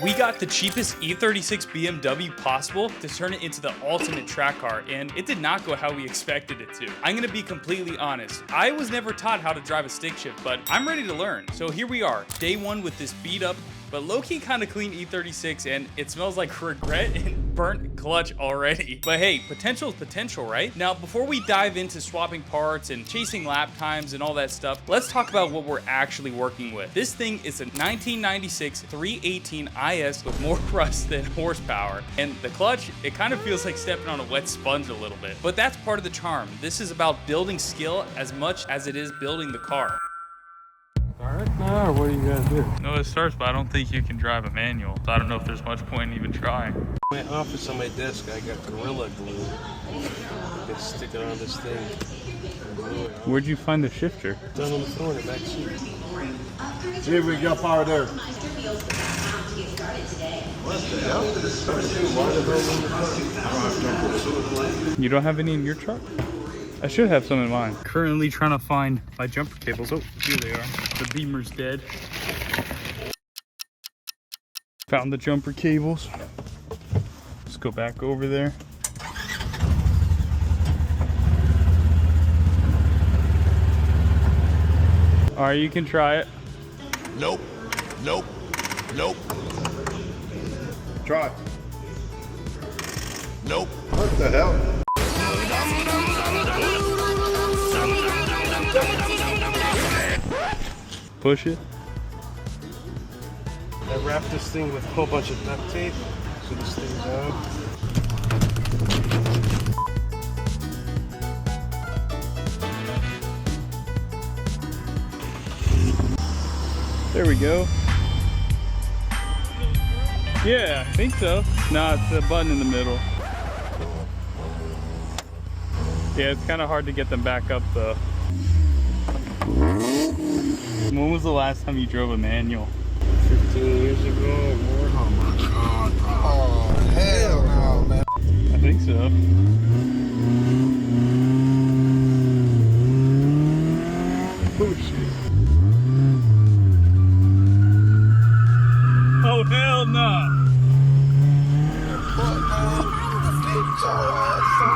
We got the cheapest E36 BMW possible to turn it into the ultimate track car, and it did not go how we expected it to. I'm gonna be completely honest. I was never taught how to drive a stick shift, but I'm ready to learn. So here we are, day one with this beat up, but low-key kind of clean E36, and it smells like regret and burnt clutch already. But hey, potential is potential, right? Now, before we dive into swapping parts and chasing lap times and all that stuff, let's talk about what we're actually working with. This thing is a 1996 318 IS with more rust than horsepower. And the clutch, it kind of feels like stepping on a wet sponge a little bit. But that's part of the charm. This is about building skill as much as it is building the car. Start now, or what are you gonna do? No, it starts, but I don't think you can drive a manual. So I don't know if there's much point in even trying. My office on my desk, I got Gorilla Glue. You can stick it on this thing. Where'd you find the shifter? Down on the floor in the back seat. Here we go, power there. You don't have any in your truck? I should have some in mine. Currently trying to find my jumper cables. Oh, here they are. The beamer's dead. Found the jumper cables. Let's go back over there. All right, you can try it. Nope. Nope. Nope. Try. Nope. What the hell? Push it. I wrapped this thing with a whole bunch of duct tape, so this thing's out. There we go. Yeah, I think so. No, it's the button in the middle. Yeah, it's kind of hard to get them back up though. When was the last time you drove a manual? 15 years ago or more. Oh my god. Oh, hell no, man. I think so. Oh, shit. Oh, hell no.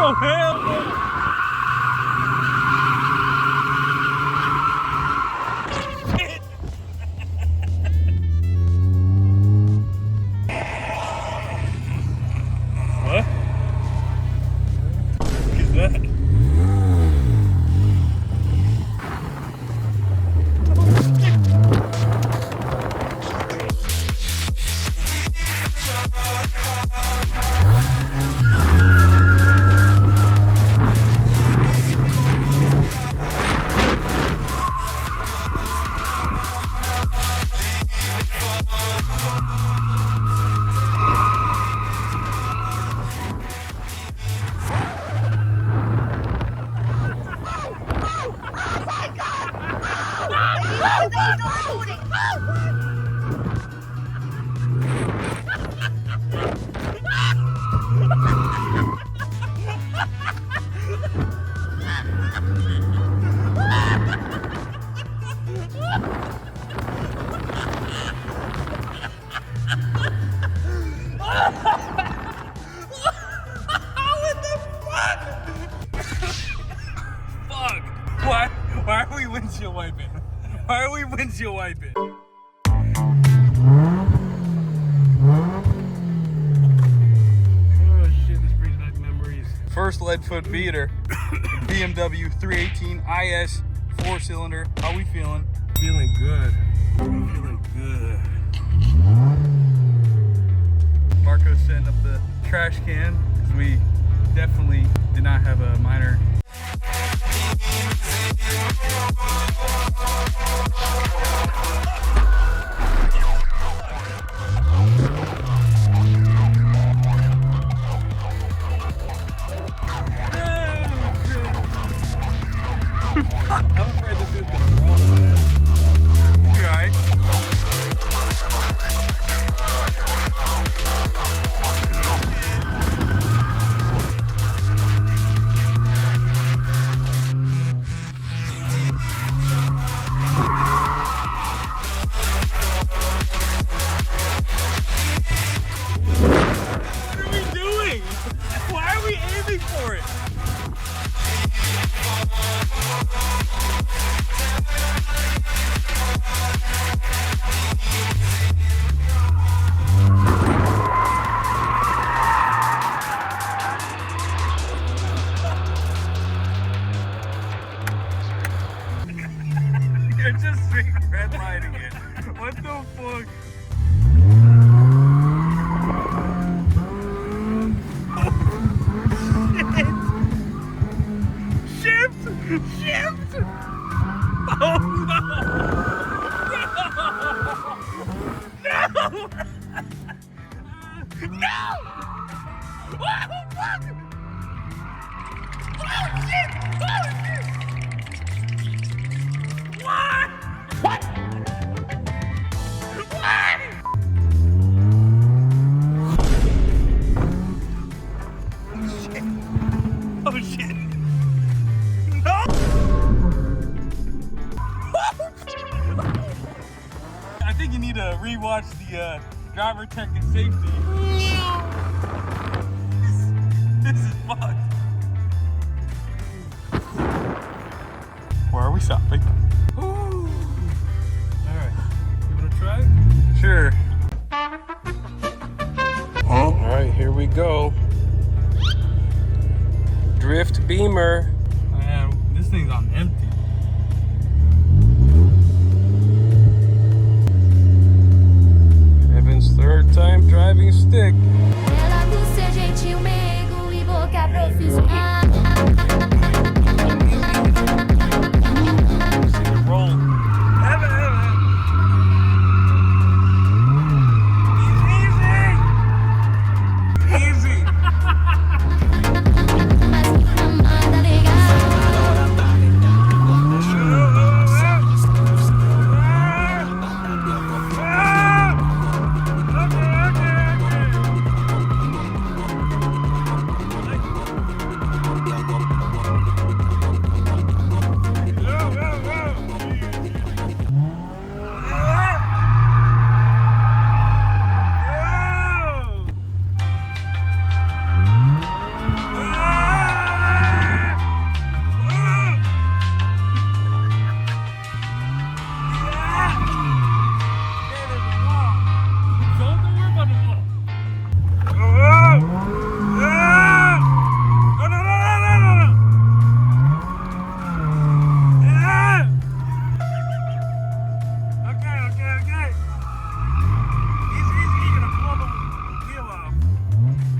Oh, hell no. What? What is that? Why are we windshield wiping? Why are we windshield wiping? Oh shit, this brings back memories. First lead foot beater. BMW 318 IS 4-cylinder. How we feeling? Feeling good. Feeling good. Marco's setting up the trash can because we definitely did not have a minor. I'm afraid this is gonna roll, man. You alright? No! Oh, fuck! Oh, shit! Oh, shit! What? What? What? Oh, shit. No! I think you need to rewatch the driver tech and safety. This is fucked. Where are we stopping? Alright, you wanna try? Sure. Alright, here we go. Drift Beamer. Man, this thing's on empty. Evan's third time driving stick. Ela do ser gentil, meigo e boca profissional. Roll. Easy. Mas que mamada legal.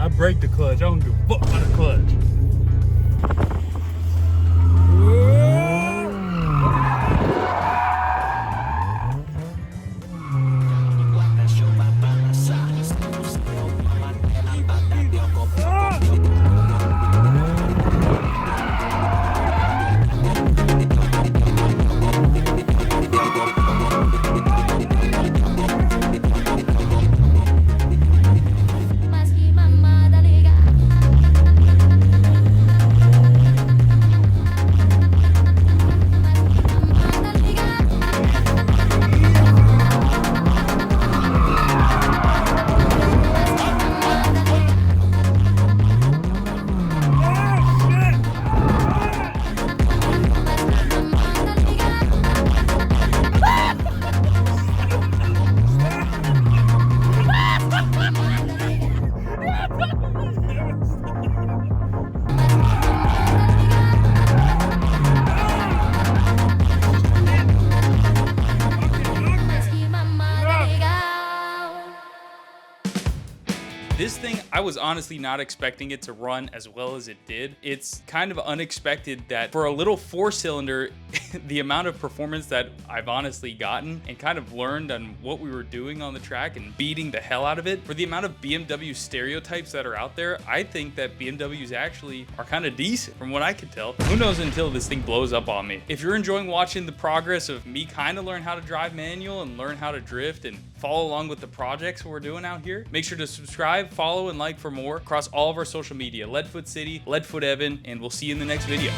I break the clutch. I don't give a fuck about the clutch. Mas que mamada legal. Mamada legal. Mamada legal. Mas que mamada legal. This thing, I was honestly not expecting it to run as well as it did. It's kind of unexpected that for a little 4-cylinder, the amount of performance that I've honestly gotten and kind of learned on what we were doing on the track and beating the hell out of it. For the amount of BMW stereotypes that are out there, I think that BMWs actually are kind of decent from what I can tell. Who knows until this thing blows up on me. If you're enjoying watching the progress of me kind of learn how to drive manual and learn how to drift and follow along with the projects we're doing out here, make sure to subscribe, follow, and like for more across all of our social media. Leadfoot City, Leadfoot Evan, and we'll see you in the next video.